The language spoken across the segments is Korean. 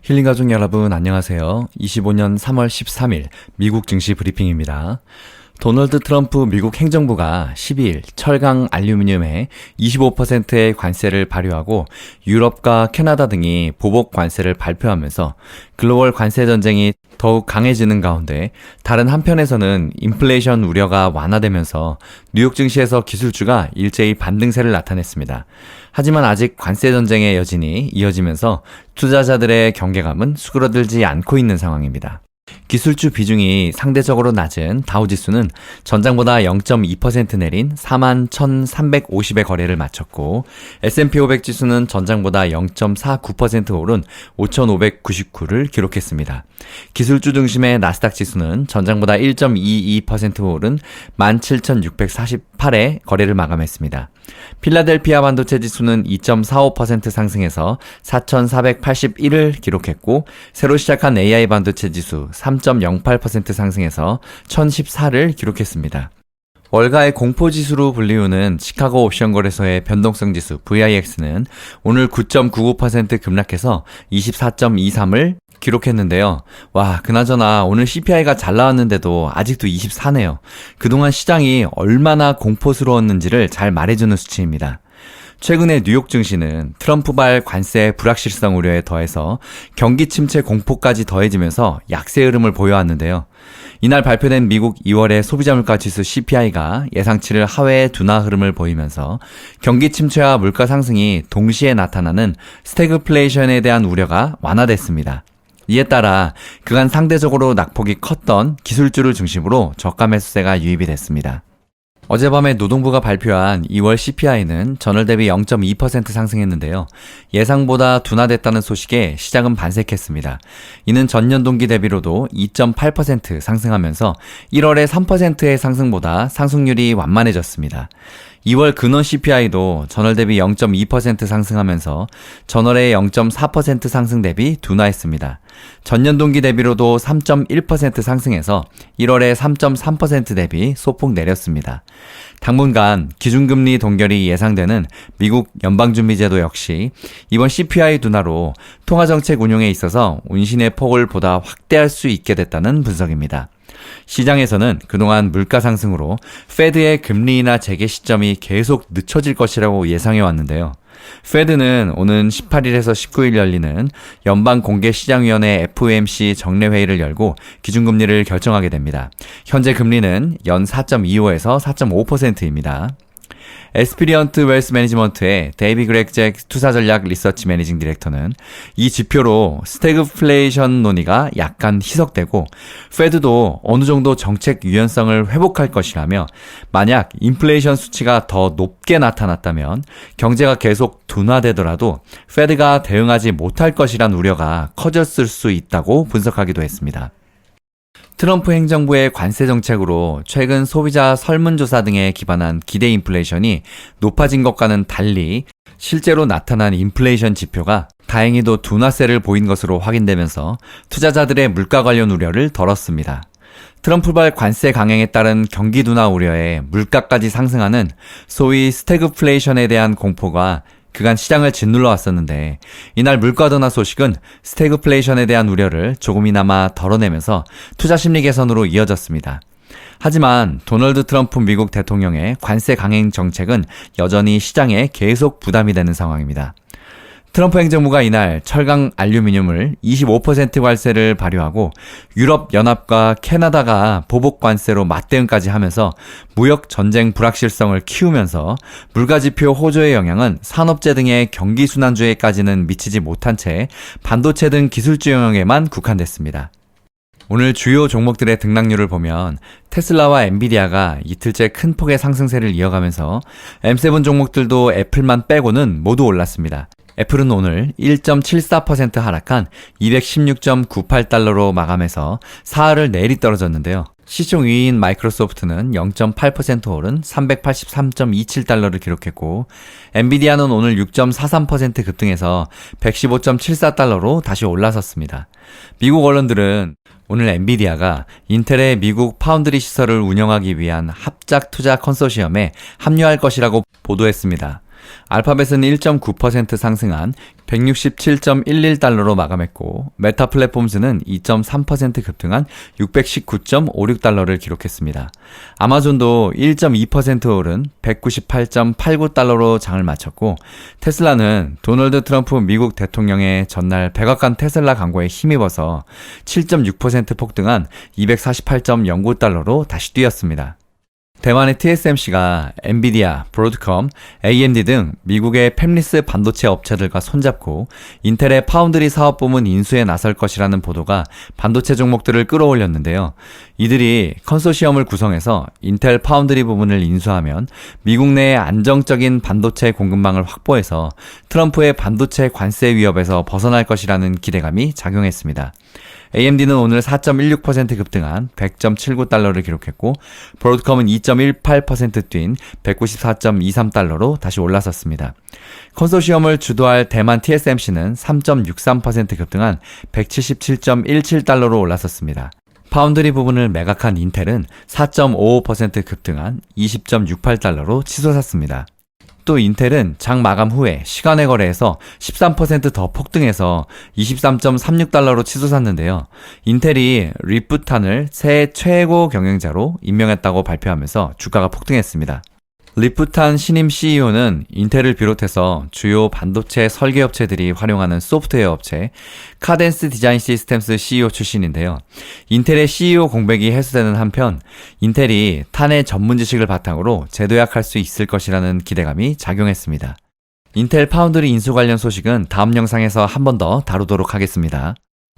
힐링 가족 여러분 안녕하세요. 25년 3월 13일 미국 증시 브리핑입니다. 도널드 트럼프 미국 행정부가 12일 철강 알루미늄에 25%의 관세를 발효하고 유럽과 캐나다 등이 보복 관세를 발표하면서 글로벌 관세 전쟁이 더욱 강해지는 가운데 다른 한편에서는 인플레이션 우려가 완화되면서 뉴욕 증시에서 기술주가 일제히 반등세를 나타냈습니다. 하지만 아직 관세 전쟁의 여진이 이어지면서 투자자들의 경계감은 수그러들지 않고 있는 상황입니다. 기술주 비중이 상대적으로 낮은 다우지수는 전장보다 0.2% 내린 41,350의 거래를 마쳤고 S&P 500 지수는 전장보다 0.49% 오른 5,599를 기록했습니다. 기술주 중심의 나스닥 지수는 전장보다 1.22% 오른 17,648의 거래를 마감했습니다. 필라델피아 반도체 지수는 2.45% 상승해서 4,481을 기록했고 새로 시작한 AI 반도체 지수 3.08% 상승해서 1,014를 기록했습니다. 월가의 공포지수로 불리우는 시카고 옵션거래소의 변동성지수 VIX는 오늘 9.99% 급락해서 24.23을 기록했는데요. 와, 그나저나 오늘 CPI가 잘 나왔는데도 아직도 24네요. 그동안 시장이 얼마나 공포스러웠는지를 잘 말해주는 수치입니다. 최근에 뉴욕 증시는 트럼프발 관세 불확실성 우려에 더해서 경기 침체 공포까지 더해지면서 약세 흐름을 보여왔는데요. 이날 발표된 미국 2월의 소비자 물가 지수 CPI가 예상치를 하회의 둔화 흐름을 보이면서 경기 침체와 물가 상승이 동시에 나타나는 스태그플레이션에 대한 우려가 완화됐습니다. 이에 따라 그간 상대적으로 낙폭이 컸던 기술주를 중심으로 저가 매수세가 유입이 됐습니다. 어젯밤에 노동부가 발표한 2월 CPI는 전월 대비 0.2% 상승했는데요. 예상보다 둔화됐다는 소식에 시장은 반색했습니다. 이는 전년 동기 대비로도 2.8% 상승하면서 1월의 3%의 상승보다 상승률이 완만해졌습니다. 2월 근원 CPI도 전월 대비 0.2% 상승하면서 전월의 0.4% 상승 대비 둔화했습니다. 전년 동기 대비로도 3.1% 상승해서 1월의 3.3% 대비 소폭 내렸습니다. 당분간 기준금리 동결이 예상되는 미국 연방준비제도 역시 이번 CPI 둔화로 통화정책 운용에 있어서 운신의 폭을 보다 확대할 수 있게 됐다는 분석입니다. 시장에서는 그동안 물가 상승으로 페드의 금리 인하 재개 시점이 계속 늦춰질 것이라고 예상해 왔는데요. 페드는 오는 18일에서 19일 열리는 연방공개시장위원회 FOMC 정례회의를 열고 기준금리를 결정하게 됩니다. 현재 금리는 연 4.25에서 4.5%입니다. 에스피리언트 웰스 매니지먼트의 데이비 그렉 잭 투자전략 리서치 매니징 디렉터는 이 지표로 스태그플레이션 논의가 약간 희석되고 페드도 어느 정도 정책 유연성을 회복할 것이라며 만약 인플레이션 수치가 더 높게 나타났다면 경제가 계속 둔화되더라도 페드가 대응하지 못할 것이란 우려가 커졌을 수 있다고 분석하기도 했습니다. 트럼프 행정부의 관세 정책으로 최근 소비자 설문조사 등에 기반한 기대 인플레이션이 높아진 것과는 달리 실제로 나타난 인플레이션 지표가 다행히도 둔화세를 보인 것으로 확인되면서 투자자들의 물가 관련 우려를 덜었습니다. 트럼프발 관세 강행에 따른 경기 둔화 우려에 물가까지 상승하는 소위 스태그플레이션에 대한 공포가 그간 시장을 짓눌러 왔었는데 이날 물가 둔화 소식은 스태그플레이션에 대한 우려를 조금이나마 덜어내면서 투자 심리 개선으로 이어졌습니다. 하지만 도널드 트럼프 미국 대통령의 관세 강행 정책은 여전히 시장에 계속 부담이 되는 상황입니다. 트럼프 행정부가 이날 철강 알루미늄을 25% 관세를 발효하고 유럽연합과 캐나다가 보복 관세로 맞대응까지 하면서 무역 전쟁 불확실성을 키우면서 물가지표 호조의 영향은 산업재 등의 경기 순환주에까지는 미치지 못한 채 반도체 등 기술주 영역에만 국한됐습니다. 오늘 주요 종목들의 등락률을 보면 테슬라와 엔비디아가 이틀째 큰 폭의 상승세를 이어가면서 M7 종목들도 애플만 빼고는 모두 올랐습니다. 애플은 오늘 1.74% 하락한 216.98달러로 마감해서 사흘을 내리 떨어졌는데요. 시총 2위인 마이크로소프트는 0.8% 오른 383.27달러를 기록했고 엔비디아는 오늘 6.43% 급등해서 115.74달러로 다시 올라섰습니다. 미국 언론들은 오늘 엔비디아가 인텔의 미국 파운드리 시설을 운영하기 위한 합작 투자 컨소시엄에 합류할 것이라고 보도했습니다. 알파벳은 1.9% 상승한 167.11달러로 마감했고, 메타 플랫폼즈는 2.3% 급등한 619.56달러를 기록했습니다. 아마존도 1.2% 오른 198.89달러로 장을 마쳤고, 테슬라는 도널드 트럼프 미국 대통령의 전날 백악관 테슬라 광고에 힘입어서 7.6% 폭등한 248.09달러로 다시 뛰었습니다. 대만의 TSMC가 엔비디아, 브로드컴, AMD 등 미국의 팹리스 반도체 업체들과 손잡고 인텔의 파운드리 사업부문 인수에 나설 것이라는 보도가 반도체 종목들을 끌어올렸는데요. 이들이 컨소시엄을 구성해서 인텔 파운드리 부문을 인수하면 미국 내의 안정적인 반도체 공급망을 확보해서 트럼프의 반도체 관세 위협에서 벗어날 것이라는 기대감이 작용했습니다. AMD는 오늘 4.16% 급등한 100.79달러를 기록했고, 브로드컴은 2.18% 뛴 194.23달러로 다시 올라섰습니다. 컨소시엄을 주도할 대만 TSMC는 3.63% 급등한 177.17달러로 올라섰습니다. 파운드리 부분을 매각한 인텔은 4.55% 급등한 20.68달러로 치솟았습니다. 또 인텔은 장 마감 후에 시간의 거래에서 13% 더 폭등해서 23.36달러로 치솟았는데요. 인텔이 리프탄을 새해 최고 경영자로 임명했다고 발표하면서 주가가 폭등했습니다. 리프탄 신임 CEO는 인텔을 비롯해서 주요 반도체 설계 업체들이 활용하는 소프트웨어 업체 카덴스 디자인 시스템스 CEO 출신인데요. 인텔의 CEO 공백이 해소되는 한편 인텔이 탄의 전문 지식을 바탕으로 재도약할 수 있을 것이라는 기대감이 작용했습니다. 인텔 파운드리 인수 관련 소식은 다음 영상에서 한 번 더 다루도록 하겠습니다.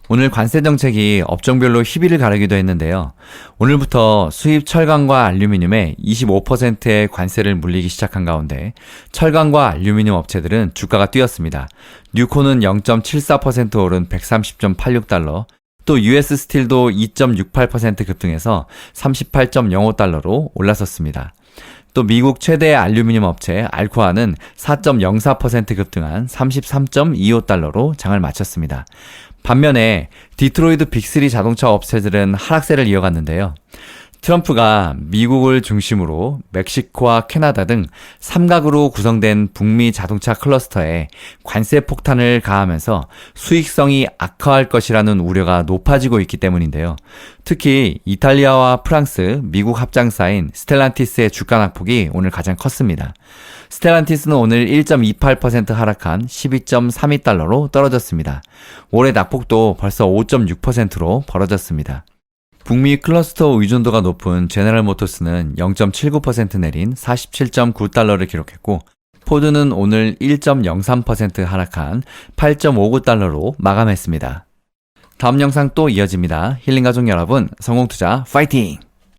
오늘 관세 정책이 업종별로 희비를 가르기도 했는데요. 오늘부터 수입 철강과 알루미늄에 25%의 관세를 물리기 시작한 가운데 철강과 알루미늄 업체들은 주가가 뛰었습니다. 뉴코는 0.74% 오른 130.86달러, 또 US 스틸도 2.68% 급등해서 38.05달러로 올라섰습니다. 또 미국 최대 알루미늄 업체 알코아는 4.04% 급등한 33.25달러로 장을 마쳤습니다. 반면에 디트로이트 빅3 자동차 업체들은 하락세를 이어갔는데요. 트럼프가 미국을 중심으로 멕시코와 캐나다 등 삼각으로 구성된 북미 자동차 클러스터에 관세 폭탄을 가하면서 수익성이 악화할 것이라는 우려가 높아지고 있기 때문인데요. 특히 이탈리아와 프랑스, 미국 합장사인 스텔란티스의 주가 낙폭이 오늘 가장 컸습니다. 스텔란티스는 오늘 1.28% 하락한 12.32달러로 떨어졌습니다. 올해 낙폭도 벌써 5.6%로 벌어졌습니다. 북미 클러스터 의존도가 높은 제너럴 모터스는 0.79% 내린 47.9달러를 기록했고, 포드는 오늘 1.03% 하락한 8.59달러로 마감했습니다. 다음 영상 또 이어집니다. 힐링가족 여러분, 성공투자 파이팅!